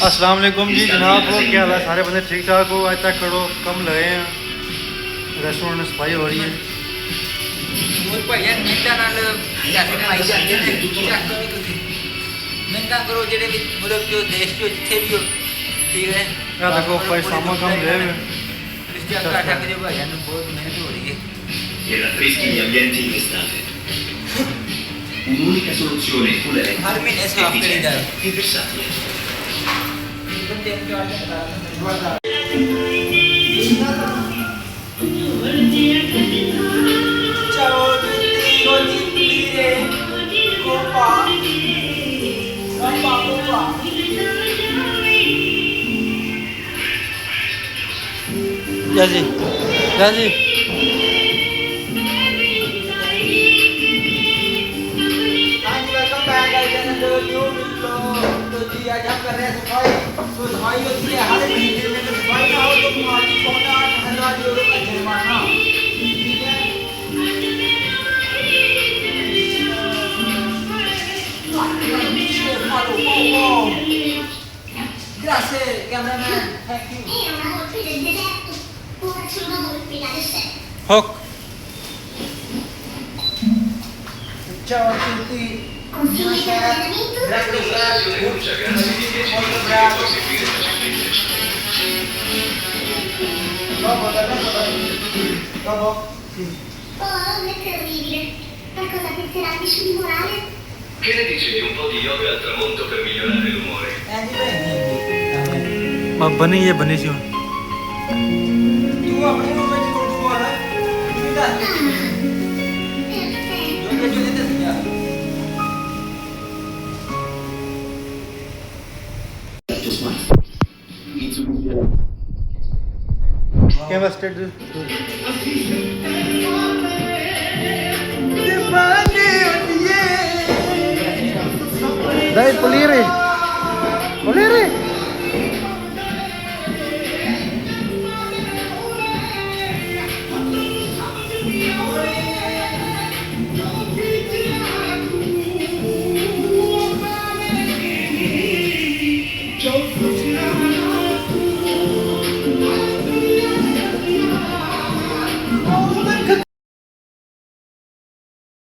अस्सलाम वालेकुम जी जनाब, वो क्या हाल है? सारे बंदे ठीक ठाक हो? आज तक करो कम लगे हैं, रेस्टोरेंट में सफाई हो रही है। देखो पैसामा कम ले che raffreschi gli ambienti in estate. Un'unica soluzione full electric, efficiente e versatile. Ciao a tutti, oggi pulire Kapa. जाजी जाजी welcome back guys and new video. तो जी आज हम कर रहे हैं सफाई। तो सफाई होती है हर महीने में, तो सफाई ना हो तो मालिक को ना 1000 यूरो का जुर्माना। ठीक है, grazie cameraman, thank you। Hook Ciao a tutti, dopo? Sì. Oh, non è terribile. Qualcosa penseranno su di morale? Che ne dici di un po' di yoga al tramonto per migliorare l'umore? मैं बनी ये बनी सी हूँ। Tu अपने room में छोड़ दो वाला बेटा जो देते क्या camera state dai pulire pulire Joe.